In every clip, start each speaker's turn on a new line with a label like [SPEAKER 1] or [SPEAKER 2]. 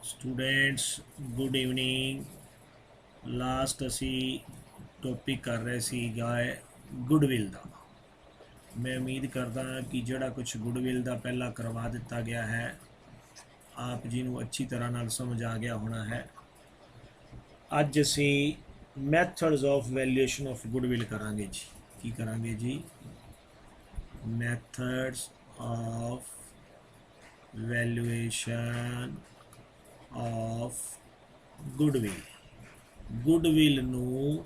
[SPEAKER 1] Students good evening. Last असी topic कर रहे सीगा गुडविल का। मैं उम्मीद करदा कि जोड़ा कुछ गुडविल का पहला करवा दिता गया है आप जी नूं अच्छी तरह नाल समझ आ गया होना है। अज असी methods of valuation of goodwill करांगे जी। की करांगे जी? Methods of valuation of goodwill. Goodwill ਨੂੰ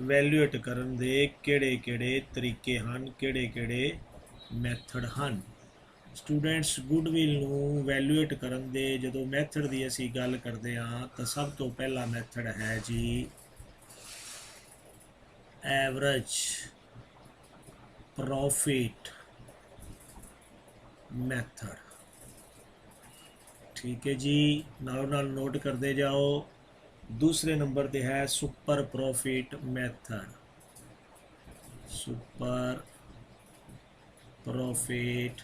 [SPEAKER 1] ਵੈਲਿਊਏਟ ਕਰਨ ਦੇ ਕਿਹੜੇ-ਕਿਹੜੇ ਤਰੀਕੇ ਹਨ, ਕਿਹੜੇ-ਕਿਹੜੇ ਮੈਥਡ ਹਨ। ਸਟੂਡੈਂਟਸ ਗੁਡਵਿਲ ਨੂੰ ਵੈਲਿਊਏਟ ਕਰਨ ਦੇ ਜਦੋਂ ਮੈਥਡ ਦੀ ਅਸੀਂ ਗੱਲ ਕਰਦੇ ਹਾਂ ਤਾਂ ਸਭ ਤੋਂ ਪਹਿਲਾ ਮੈਥਡ ਹੈ ਜੀ ਐਵਰੇਜ प्रॉफिट मैथड। ठीक है जी, नाल नोट करते जाओ। दूसरे नंबर पे है super profit method. Super profit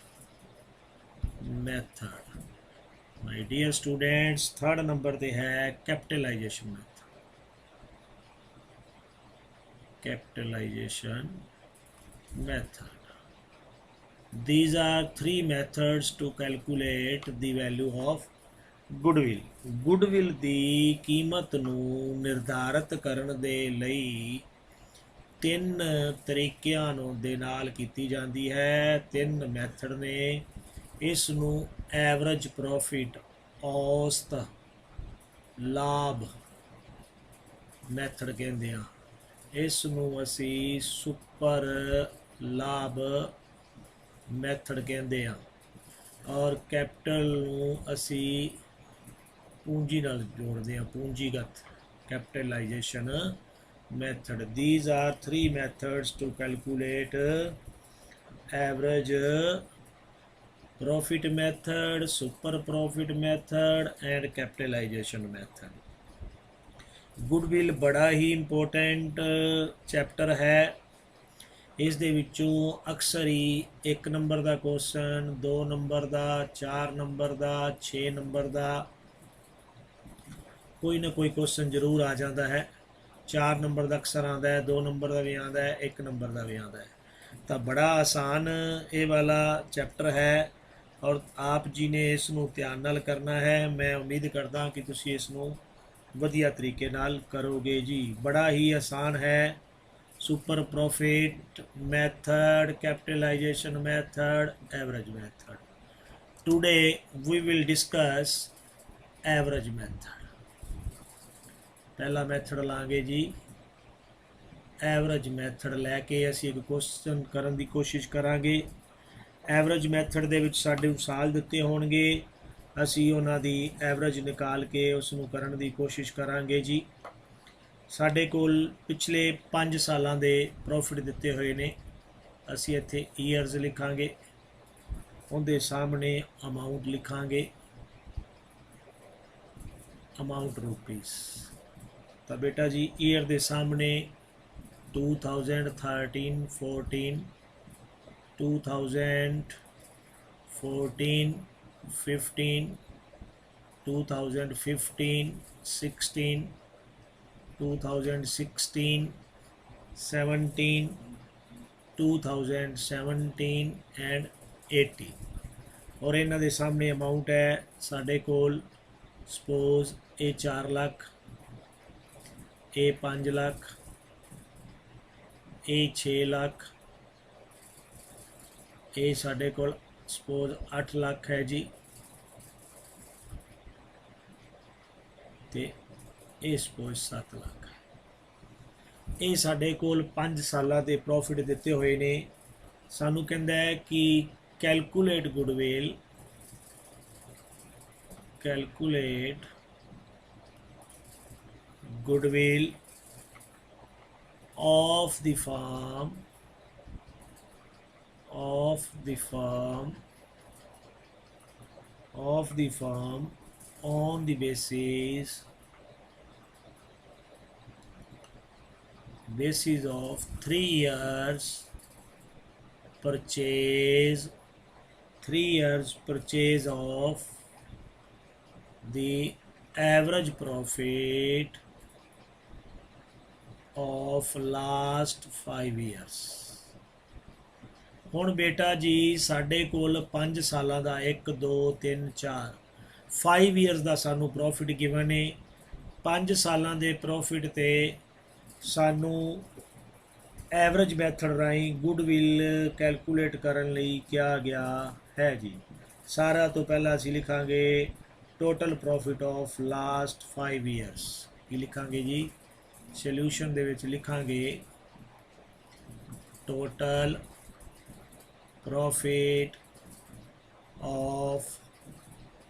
[SPEAKER 1] method my dear students. Third number पे है capitalisation method. Capitalisation method. These are three methods to calculate the value of goodwill. Goodwill ਦੀ ਕੀਮਤ ਨੂੰ ਨਿਰਧਾਰਤ ਕਰਨ ਦੇ ਲਈ ਤਿੰਨ ਤਰੀਕਿਆਂ ਨੂੰ ਦੇ ਨਾਲ ਕੀਤੀ ਜਾਂਦੀ ਹੈ। ਤਿੰਨ ਮੈਥਡ ਨੇ। ਇਸ ਨੂੰ ਐਵਰੇਜ ਪ੍ਰੋਫਿਟ ਔਸਤ ਲਾਭ ਮੈਥਡ ਕਹਿੰਦੇ ਆ। ਇਸ ਨੂੰ ਅਸੀਂ ਸੁਪਰ ਲਾਭ मैथड कहते हैं। और कैपिटल असी पूंजी नाल जोड़ते हैं, पूंजीगत capitalisation method. These are three methods to calculate average profit method, super profit method and capitalisation method. Goodwill बड़ा ही इंपोर्टेंट चैप्टर है। इस दे विचों अक्सर ही 1 नंबर का क्वेश्चन, 2 नंबर का, 4 नंबर का, 6 नंबर का कोई ना कोई क्वेश्चन जरूर आ जाता है। 4 नंबर का अक्सर आता है, 2 नंबर का भी आता है, 1 नंबर का भी आता है। तो बड़ा आसान ये वाला चैप्टर है और आप जी ने इसनों ध्यान नाल करना है। मैं उम्मीद करता कि तुसी इसनों वधिया तरीके नाल करोगे जी। बड़ा ही आसान है। Super profit method, capitalisation method, average method. Today we will discuss average method. पहला मैथड लांगे जी एवरेज मैथड लैके असी एक क्वेश्चन करने की कोशिश करांगे। एवरेज मैथड दे विच साडे साल दिते होणगे, असी उन्हां दी एवरेज निकाल के उसनूं करन दी कोशिश करांगे जी। साढ़े कोल पिछले 5 सालों के प्रॉफिट दिते हुए ने। असी इत्थे ईयरस लिखांगे, उनके सामने अमाउंट लिखांगे, अमाउंट रुपीस। तो बेटा जी ईयर के सामने 2013-14, 2014-15, 2015-16, 2016, 17, 2017 एंड 18। और इन्हों के सामने अमाउंट है साढ़े कोल सपोज ए 4 लाख, ए 5 लाख, ए 6 लाख, ए साढ़े कोल सपोज 8 लाख है जी, ते ये सपोज 7 लाख। ये साढ़े कोल 5 सालों के प्रॉफिट दिते हुए ने। सानू कहता है कि calculate goodwill, calculate goodwill of the firm, of the firm, of the firm on the basis of 3 years purchase, 3 years purchase of the average profit of last 5 years. हुण बेटा जी साडे कोल 5 सालां दा 1 2 3 4 5 ईयर्स का सानू प्रॉफिट गिवन है। 5 सालां दे profit ते सानू average method राही गुडविल कैलकुलेट करन लई क्या गया है जी। सारा तो पहला असी लिखांगे total profit of last 5 years. की लिखांगे जी, सॉल्यूशन दे विच लिखांगे total profit of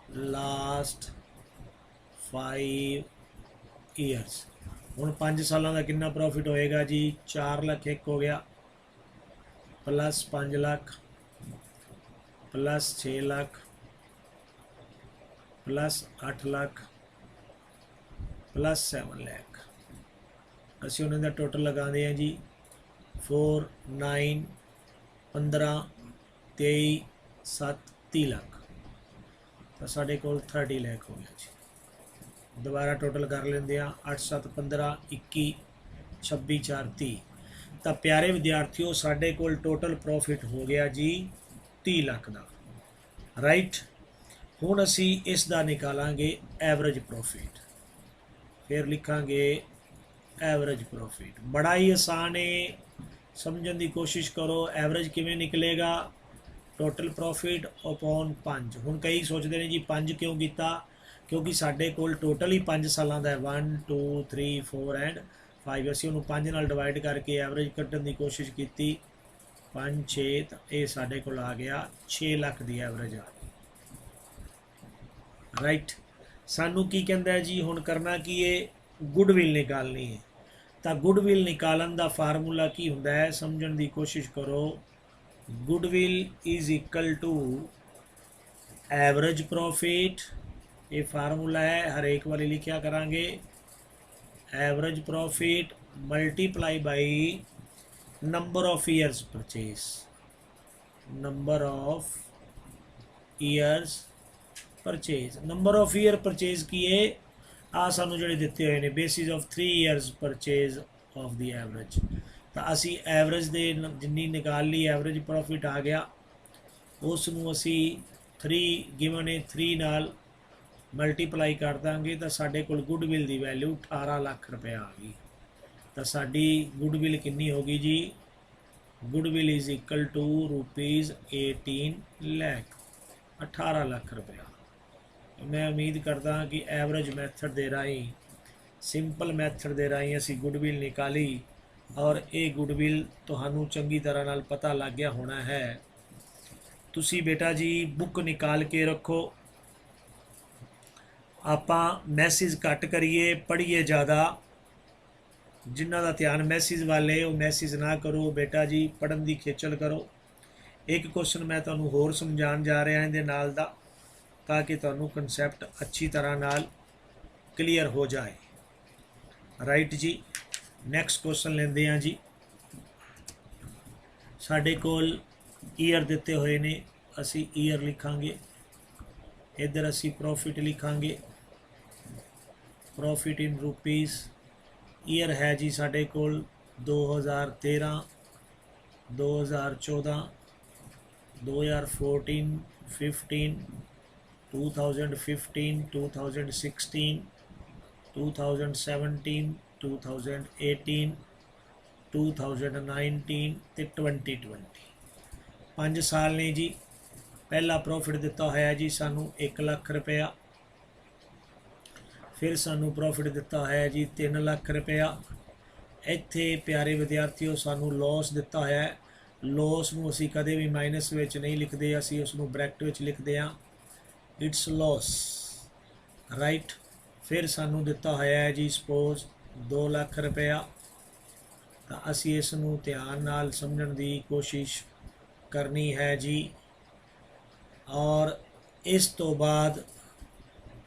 [SPEAKER 1] last 5 years. हुण 5 सालों का कितना प्रॉफिट होएगा जी, 4 लाख एक हो गया, plus 5 lakh, plus 6 lakh, plus 8 lakh, plus 7 lakh. असी उन्होंने का टोटल लगाते हैं जी 4 9 15 23 7 30 लाख, तो साढ़े को 30 लाख हो गया जी। दोबारा टोटल कर लेंगे 8 7 15 21 26 4 30। तो प्यारे विद्यार्थियों साढ़े को टोटल प्रॉफिट हो गया जी 30 लाख का। राइट, हुण असी इसका निकालांगे एवरेज प्रॉफिट। फिर लिखांगे एवरेज प्रॉफिट। बड़ा ही आसान है, समझने की कोशिश करो। एवरेज किवें निकलेगा, टोटल प्रॉफिट अपॉन 5। हुण कई सोचते हैं जी 5 क्यों किया, क्योंकि साढ़े कोल टोटल ही 5 सालों का है, 1 2 3 4 एंड 5। असी उन्होंने 5 नाल डिवाइड करके एवरेज कट्टन की कोशिश की, 5 6, तो ये साढ़े कोल आ गया 6 लाख की एवरेज आ गई। राइट, सानू की कहता है जी, हुण करना की है, गुडविल निकालनी है। तो गुडविल निकालन का फार्मूला की हुंदा है, समझने की कोशिश करो। Goodwill is equal to average profit, ये फार्मूला है, हर एक वाली लिखा करांगे। Average profit multiply by number of years purchase, number of years purchase. Number of year purchase की है आ सानू जोड़े दिते हुए ने, basis of 3 years purchase of the average. तो असी एवरेज दे जिन्नी निकाल ली, एवरेज प्रॉफिट आ गया, उसनू असी 3 गिवन है 3 नाल मल्टीप्लाई कर देंगे, तो साढ़े कोल गुडविल की वैल्यू 18 लाख रुपया आ गई। तो साड़ी गुडविल कितनी होगी जी, goodwill is equal to ₹18 lakh, 18 lakh रुपया। मैं उम्मीद करता हाँ कि एवरेज मैथड दे राही, सिंपल मैथड दे राही असी गुडविल निकाली, और ये गुडविल तुहानू चंगी तरह नाल पता लग गया होना है। तुसी बेटा जी बुक निकाल के रखो, आपां मैसेज घट करिए, पढ़िए ज़्यादा। जिन्हों का ध्यान मैसेज वाले वो मैसेज ना करो बेटा जी, पढ़न की खेचल करो। एक क्वेश्चन मैं तुहानू होर समझाण जा रहा इहदे नाल दा, ताकि तुहानू कंसैप्ट अच्छी तरह नाल क्लीयर हो जाए। राइट जी, नैक्सट क्वेश्चन लेंदे हैं जी। साढ़े कोल ईयर दिते हुए ने, असी ईयर लिखांगे, इधर असी प्रॉफिट लिखांगे, प्रॉफिट इन रुपीज़। ईयर है जी साढ़े कोल 2013 2014 2014 15 2015 2016 2017 2018 2019 ते 2020। 5 साल ने जी। पहला प्रॉफिट दिता होया जी सानू 1 लाख रुपया, फिर सानू प्रॉफिट दिता है जी 3 लाख रुपया। इत्थे प्यारे विद्यार्थियों सानू लॉस दिता है, लॉस नूं असी कदे भी माइनस विच नहीं लिखते, असी उसनूं ब्रैकेट विच लिखते हैं, इट्स लॉस। राइट, फिर सानू दिता होया है जी सपोज 2 लाख रुपया, तो असी इसनूं ध्यान नाल समझण दी कोशिश करनी है जी। और इस तो बाद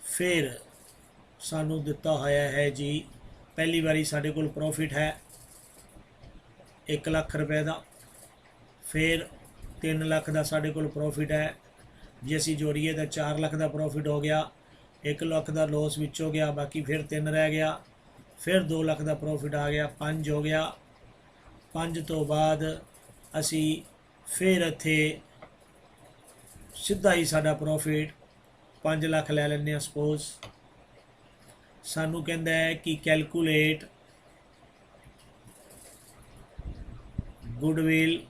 [SPEAKER 1] फिर सानू दिता होया है जी, पहली बारी साढ़े कोल प्रॉफिट है 1 लाख रुपए का, फिर 3 लाख का साढ़े कोल प्रॉफिट है, जे असी जोड़िए तो 4 लाख का प्रॉफिट हो गया। 1 ਲੱਖ ਦਾ ਲੋਸ ਵਿੱਚੋਂ ਗਿਆ, ਬਾਕੀ ਫਿਰ 3 ਰਹਿ ਗਿਆ, ਫਿਰ 2 ਲੱਖ ਦਾ ਪ੍ਰੋਫਿਟ ਆ ਗਿਆ, 5 ਹੋ ਗਿਆ। 5 ਤੋਂ ਬਾਅਦ ਅਸੀਂ ਫਿਰ ਇੱਥੇ ਸਿੱਧਾ ਹੀ ਸਾਡਾ ਪ੍ਰੋਫਿਟ 5 ਲੱਖ ਲੈ ਲੈਂਦੇ ਹਾਂ। ਸਪੋਜ਼ ਸਾਨੂੰ ਕਹਿੰਦਾ ਹੈ ਕਿ calculate goodwill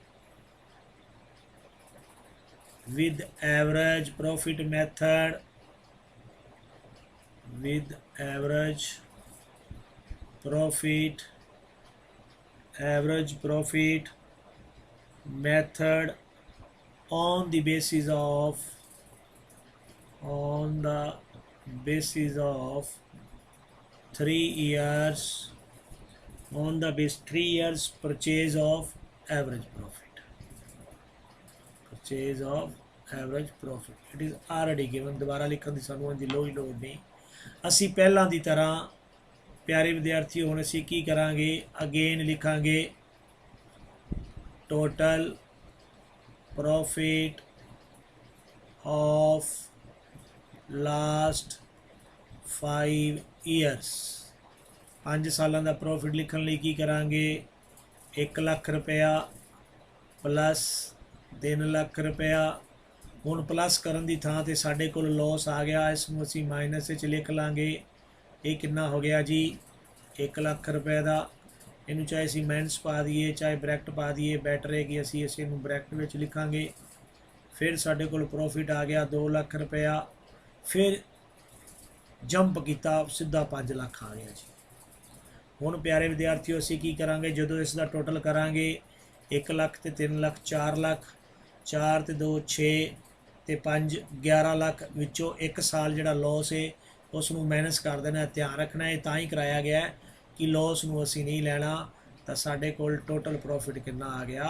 [SPEAKER 1] with average profit method, with average profit method on the basis of 3 years, on the base 3 years purchase of average profit, purchase of average profit, it is already given। दोबारा लिखने की सानू की लोड़ नहीं। असी पहला की तरह प्यारे विद्यार्थी हुण असी की करांगे, अगेन लिखांगे total profit of last 5 years. 5 सालों का प्रॉफिट लिखने लिए की करांगे, 1 लाख रुपया प्लस 3 लाख रुपया। हुण प्लस करन दी थां ते साडे कोल लॉस आ गया, इसनूं असीं माइनस विच लिख लांगे। ये कितना हो गया जी, 1 लाख रुपए का। इनू चाहे असीं माइनस पा दईए चाहे ब्रैकेट पा दईए, बैटर है कि असीं इस नूं ब्रैकेट विच लिखांगे। फिर साडे कोल प्रॉफिट आ गया 2 लाख रुपया, फिर जंप किया सीधा 5 लाख आ गया जी। हुण प्यारे विद्यार्थियों असीं की करांगे, जदों इसका टोटल करांगे 1 लाख ते 3 लाख 4 लाख, 4 ते 2 6 ते 5 11 लाख विचों 1 साल जिहड़ा लॉस है उसनूं माइनस कर देना। ध्यान रखना है तां ही कराया गया है कि लॉस नूं असीं नहीं लैना। तो साडे कोल टोटल प्रॉफिट कितना आ गया,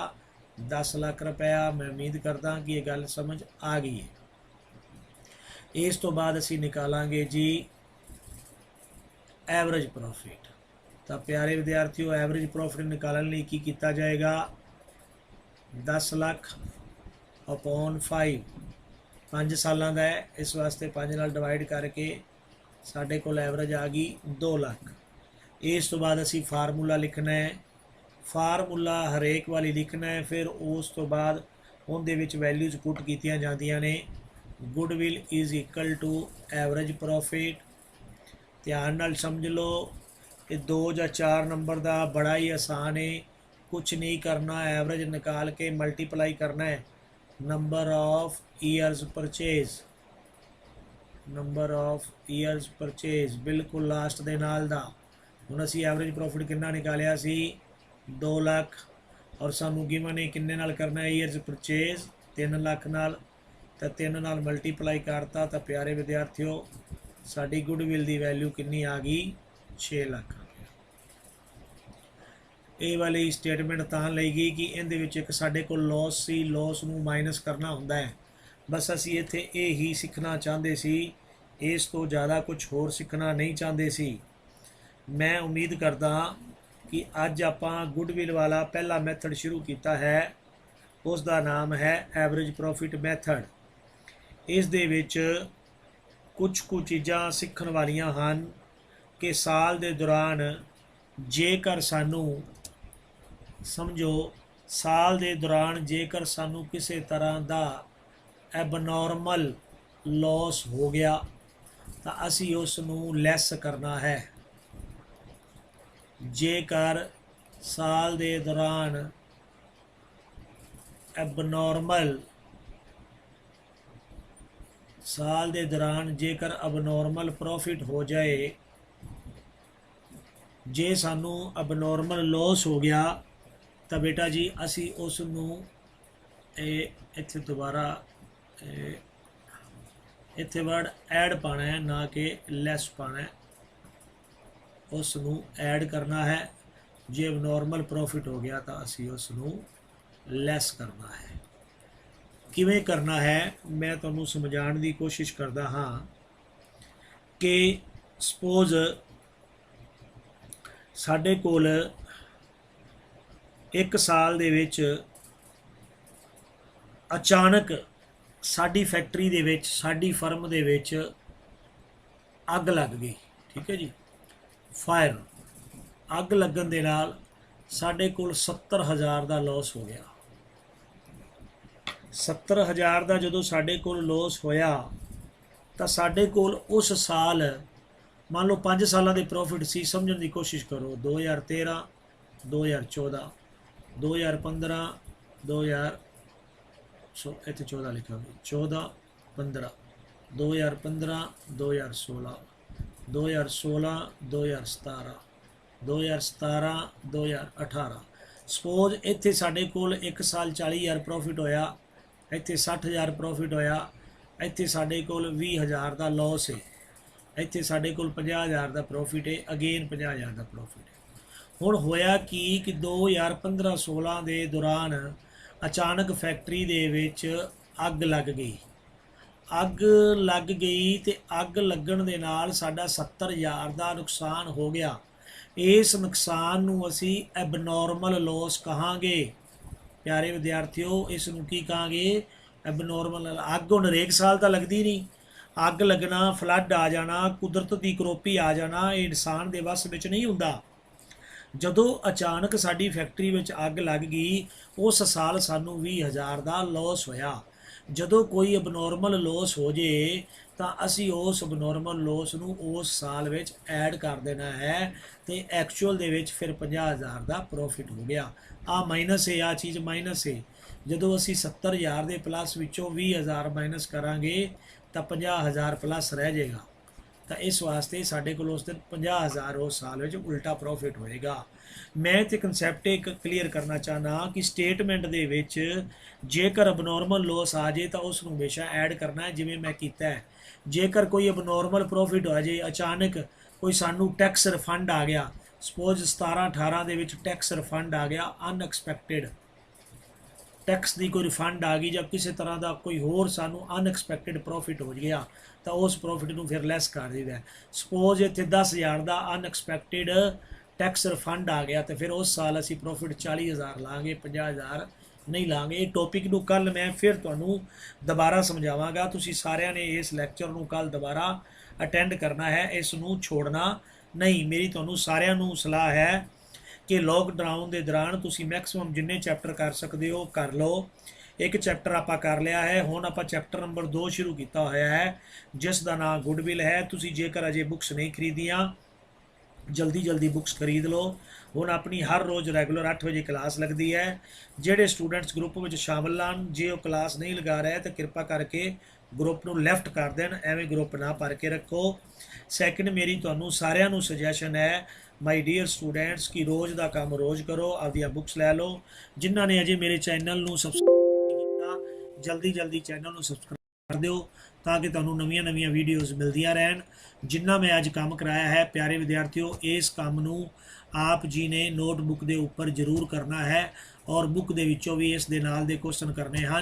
[SPEAKER 1] 10 लाख रुपया। मैं उम्मीद करदा कि ये गल समझ आ गई है। इस तो बाद असीं निकालांगे जी एवरेज प्रॉफिट। तो प्यारे विद्यार्थियों एवरेज प्रॉफिट निकालने लिए की किया जाएगा, 10 लाख अपॉन 5 सालों का है, इस वास्ते 5 नाल डिवाइड करके साढ़े को एवरेज आ गई 2 लाख। इस तो बाद असी फार्मूला लिखना है, फार्मूला हरेक वाली लिखना है। फिर उस तो बाद उनदे विच वैल्यूज पुट कीतियां जांदियां ने। Goodwill is equal to average profit. ध्यान नाल समझ लो कि 2 या 4 नंबर का बड़ा ही आसान है, कुछ नहीं करना, एवरेज निकाल के मल्टीप्लाई करना है number of years purchase, number of years purchase बिल्कुल लास्ट दे नाल दा। हुण असीं एवरेज प्रॉफिट कितना निकालिया सी 2 लाख, और सानू गिवन है किन्ने नाल करना है ईयर्स परचेज 3 लाख नाल। तो 3 नाल मल्टीप्लाई करता तो प्यारे विद्यार्थियों साडी गुडविल की वैल्यू कितनी आ गई, 6 लाख। ये वाली स्टेटमेंट तां लई गई कि इहदे विच एक साडे कोल लॉस सी, लॉस नूं माइनस करना हुंदा है। बस असीं इत्थे ये ही सीखना चाहते सी, इस तो ज़्यादा कुछ होर सीखना नहीं चाहते सी। मैं उम्मीद करदा कि अज आपां गुडविल वाला पहला मैथड शुरू किया है, उसका नाम है एवरेज प्रॉफिट मैथड। इस दे विच कुछ चीज़ां सीखण वालियां हन कि साल दे दौरान जेकर सानू समझो साल दे दौरान जेकर सानू किसी तरह का एबनॉर्मल लॉस हो गया तो असी उसनूं लैस करना है। जेकर साल दे दौरान एबनॉर्मल साल दे दौरान जेकर अबनॉर्मल प्रॉफिट हो जाए, जे सानू अबनॉर्मल लॉस हो गया तो बेटा जी असी उसनूं इत्थे दोबारा इत्थे वर्ड ऐड पाना है, ना कि लैस पाना है। उसनूं ऐड करना है। जे अबनॉर्मल प्रॉफिट हो गया तो असी उसनूं लैस करना है। किवें करना है मैं तुहानूं समझाउण दी कोशिश करदा हाँ कि सपोज साडे कोल 1 साल दे विच अचानक साडी फैक्ट्री दे विच साडी फर्म दे विच ਅੱਗ ਲੱਗ ਗਈ, ਠੀਕ ਹੈ ਜੀ। ਫਾਇਰ, ਅੱਗ ਲੱਗਣ ਦੇ ਨਾਲ ਸਾਡੇ ਕੋਲ 70,000 ਦਾ ਲਾਸ ਹੋ ਗਿਆ। 70,000 ਦਾ ਜਦੋਂ ਸਾਡੇ ਕੋਲ ਲਾਸ ਹੋਇਆ ਤਾਂ ਸਾਡੇ ਕੋਲ ਉਸ ਸਾਲ ਮੰਨ ਲਓ 5 ਸਾਲਾਂ ਦੇ ਪ੍ਰੋਫਿਟ ਸੀ। ਸਮਝਣ ਦੀ ਕੋਸ਼ਿਸ਼ ਕਰੋ, 2013, 2014, 2015, 2000 ਇੱਥੇ 14 ਲਿਖਿਆ ਹੋਇਆ, 14, 15, 2015, 2016, 2016, 2017, 2017, 2018। ਸਪੋਜ਼ ਇੱਥੇ ਸਾਡੇ ਕੋਲ ਇੱਕ ਸਾਲ 40,000 ਪ੍ਰੋਫਿਟ ਹੋਇਆ, ਇੱਥੇ 60,000 ਪ੍ਰੋਫਿਟ ਹੋਇਆ, ਇੱਥੇ ਸਾਡੇ ਕੋਲ 20,000 ਦਾ ਲਾਸ ਹੈ, ਇੱਥੇ ਸਾਡੇ ਕੋਲ 50,000 ਦਾ ਪ੍ਰੋਫਿਟ ਹੈ, ਅਗੇਨ 50,000 ਦਾ ਪ੍ਰੋਫਿਟ ਹੈ। ਹੁਣ ਹੋਇਆ ਕਿ 2015-16 ਦੇ ਦੌਰਾਨ ਅਚਾਨਕ ਫੈਕਟਰੀ ਦੇ ਵਿੱਚ ਅੱਗ ਲੱਗ ਗਈ। ਅੱਗ ਲੱਗ ਗਈ ਤੇ ਅੱਗ ਲੱਗਣ ਦੇ ਨਾਲ ਸਾਡਾ 70,000 ਦਾ ਨੁਕਸਾਨ ਹੋ ਗਿਆ। ਇਸ ਨੁਕਸਾਨ ਨੂੰ ਅਸੀਂ ਐਬਨੋਰਮਲ ਲਾਸ ਕਹਾਂਗੇ ਪਿਆਰੇ ਵਿਦਿਆਰਥੀਓ। ਇਸ ਨੂੰ ਕੀ ਕਹਾਂਗੇ? ਐਬਨੋਰਮਲ। ਅੱਗ ਹੁਣ ਹਰੇਕ ਸਾਲ ਤਾਂ ਲੱਗਦੀ ਨਹੀਂ। ਅੱਗ ਲੱਗਣਾ, ਫਲੱਡ ਆ ਜਾਣਾ, ਕੁਦਰਤ ਦੀ ਕਰੋਪੀ ਆ ਜਾਣਾ, ਇਹ ਇਨਸਾਨ ਦੇ ਵੱਸ ਵਿੱਚ ਨਹੀਂ ਹੁੰਦਾ। ਜਦੋਂ ਅਚਾਨਕ ਸਾਡੀ ਫੈਕਟਰੀ ਵਿੱਚ ਅੱਗ ਲੱਗ ਗਈ, ਉਸ ਸਾਲ ਸਾਨੂੰ 20,000 ਦਾ ਲਾਸ ਹੋਇਆ। ਜਦੋਂ ਕੋਈ ਅਬਨੋਰਮਲ ਲਾਸ ਹੋ ਜੇ ਤਾਂ ਅਸੀਂ ਉਸ ਅਬਨੋਰਮਲ ਲਾਸ ਨੂੰ ਉਸ ਸਾਲ ਵਿੱਚ ਐਡ ਕਰ ਦੇਣਾ ਹੈ ਤੇ ਐਕਚੁਅਲ ਦੇ ਵਿੱਚ ਫਿਰ 50,000 ਦਾ ਪ੍ਰੋਫਿਟ ਹੋ ਗਿਆ। ਆ ਮਾਈਨਸ ਹੈ, ਆ ਚੀਜ਼ ਮਾਈਨਸ ਹੈ। ਜਦੋਂ ਅਸੀਂ 70,000 ਦੇ ਪਲੱਸ ਵਿੱਚੋਂ 20,000 ਮਾਈਨਸ ਕਰਾਂਗੇ ਤਾਂ 50,000 ਪਲੱਸ ਰਹਿ ਜਾਏਗਾ। ਤਾਂ ਇਸ ਵਾਸਤੇ ਸਾਡੇ ਕੋਲ ਉਸ ਦਿਨ 50,000 ਉਸ ਸਾਲ ਵਿੱਚ ਉਲਟਾ ਪ੍ਰੋਫਿਟ ਹੋਏਗਾ। ਮੈਂ ਤੇ ਕਨਸੈਪਟ ਇੱਕ ਕਲੀਅਰ ਕਰਨਾ ਚਾਹੁੰਦਾ ਕਿ ਸਟੇਟਮੈਂਟ ਦੇ ਵਿੱਚ ਜੇਕਰ ਅਬਨੋਰਮਲ ਲਾਸ ਆ ਜੇ ਤਾਂ ਉਸ ਨੂੰ ਹਮੇਸ਼ਾ ਐਡ ਕਰਨਾ ਹੈ, ਜਿਵੇਂ ਮੈਂ ਕੀਤਾ ਹੈ। ਜੇਕਰ ਕੋਈ ਅਬਨੋਰਮਲ ਪ੍ਰੋਫਿਟ ਆ ਜੇ, ਅਚਾਨਕ ਕੋਈ ਸਾਨੂੰ ਟੈਕਸ ਰਿਫੰਡ ਆ ਗਿਆ, ਸਪੋਜ਼ 17-18 ਦੇ ਵਿੱਚ ਟੈਕਸ ਰਿਫੰਡ ਆ ਗਿਆ, ਅਨਐਕਸਪੈਕਟਿਡ ਟੈਕਸ ਦੀ ਕੋਈ ਰਿਫੰਡ ਆ ਗਈ ਜਾਂ ਕਿਸੇ ਤਰ੍ਹਾਂ ਦਾ ਕੋਈ ਹੋਰ ਸਾਨੂੰ ਅਨਐਕਸਪੈਕਟਿਡ ਪ੍ਰੋਫਿਟ ਹੋ ਗਿਆ ਤਾਂ ਉਸ ਪ੍ਰੋਫਿਟ ਨੂੰ ਫਿਰ ਲੈਸ ਕਰ ਦਈਦਾ। ਸਪੋਜ਼ ਇੱਥੇ 10,000 ਦਾ ਅਨਐਕਸਪੈਕਟਿਡ ਟੈਕਸ ਰਿਫੰਡ ਆ ਗਿਆ ਤੇ ਫਿਰ ਉਸ ਸਾਲ ਅਸੀਂ ਪ੍ਰੋਫਿਟ 40,000 ਲਾਂਗੇ, 50,000 ਨਹੀਂ ਲਾਂਗੇ। ਇਹ ਟੌਪਿਕ ਨੂੰ ਕੱਲ ਮੈਂ ਫਿਰ ਤੁਹਾਨੂੰ ਦੁਬਾਰਾ ਸਮਝਾਵਾਂਗਾ। ਤੁਸੀਂ ਸਾਰਿਆਂ ਨੇ ਇਸ ਲੈਕਚਰ ਨੂੰ ਕੱਲ ਦੁਬਾਰਾ ਅਟੈਂਡ ਕਰਨਾ ਹੈ, ਇਸ ਨੂੰ ਛੋੜਨਾ ਨਹੀਂ। ਮੇਰੀ ਤੁਹਾਨੂੰ ਸਾਰਿਆਂ ਨੂੰ ਸਲਾਹ ਹੈ ਕਿ ਲੋਕਡਾਊਨ ਦੇ ਦੌਰਾਨ ਤੁਸੀਂ ਮੈਕਸਿਮਮ ਜਿੰਨੇ ਚੈਪਟਰ ਕਰ ਸਕਦੇ ਹੋ ਕਰ ਲਓ। ਇੱਕ ਚੈਪਟਰ ਆਪਾਂ ਕਰ ਲਿਆ ਹੈ, ਹੁਣ ਆਪਾਂ ਚੈਪਟਰ ਨੰਬਰ 2 ਸ਼ੁਰੂ ਕੀਤਾ ਹੋਇਆ ਹੈ ਜਿਸ ਦਾ ਨਾਮ ਗੁੱਡਵਿਲ ਹੈ। ਤੁਸੀਂ ਜੇਕਰ ਅਜੇ ਬੁੱਕਸ ਨਹੀਂ ਖਰੀਦੀਆਂ, ਜਲਦੀ ਬੁੱਕਸ ਖਰੀਦ ਲਓ। ਹੁਣ ਆਪਣੀ ਹਰ ਰੋਜ਼ ਰੈਗੂਲਰ 8 ਵਜੇ ਕਲਾਸ ਲੱਗਦੀ ਹੈ। ਜਿਹੜੇ ਸਟੂਡੈਂਟਸ ਗਰੁੱਪ ਵਿੱਚ ਸ਼ਾਮਲ ਹਨ, ਜੇ ਉਹ ਕਲਾਸ ਨਹੀਂ ਲਗਾ ਰਹੇ ਤਾਂ ਕਿਰਪਾ ਕਰਕੇ ਗਰੁੱਪ ਨੂੰ ਲੈਫਟ ਕਰ ਦੇਣ, ਐਵੇਂ ਗਰੁੱਪ ਨਾ ਭਰ ਕੇ ਰੱਖੋ। ਸੈਕਿੰਡ, ਮੇਰੀ ਤੁਹਾਨੂੰ ਸਾਰਿਆਂ ਨੂੰ ਸੁਜੈਸ਼ਨ ਹੈ ਮਾਈ ਡੀਅਰ ਸਟੂਡੈਂਟਸ ਕਿ ਰੋਜ਼ ਦਾ ਕੰਮ ਰੋਜ਼ ਕਰੋ, ਆਪਦੀਆਂ ਬੁੱਕਸ ਲੈ ਲਓ। ਜਿਨ੍ਹਾਂ ਨੇ ਅਜੇ ਮੇਰੇ ਚੈਨਲ ਨੂੰ ਸਬਸਕ੍ਰਾਈਬ ਨਹੀਂ ਕੀਤਾ, ਜਲਦੀ ਚੈਨਲ ਨੂੰ ਸਬਸਕ੍ਰਾਈਬ ਕਰ ਦਿਓ ਤਾਂ ਕਿ ਤੁਹਾਨੂੰ ਨਵੀਆਂ ਵੀਡੀਓਜ਼ ਮਿਲਦੀਆਂ ਰਹਿਣ। ਜਿੰਨਾ ਮੈਂ ਅੱਜ ਕੰਮ ਕਰਾਇਆ ਹੈ ਪਿਆਰੇ ਵਿਦਿਆਰਥੀਓ, ਇਸ ਕੰਮ ਨੂੰ ਆਪ ਜੀ ਨੇ ਨੋਟਬੁੱਕ ਦੇ ਉੱਪਰ ਜ਼ਰੂਰ ਕਰਨਾ ਹੈ ਔਰ ਬੁੱਕ ਦੇ ਵਿੱਚੋਂ ਵੀ ਇਸ ਦੇ ਨਾਲ ਦੇ ਕੁਐਸਚਨ ਕਰਨੇ ਹਨ।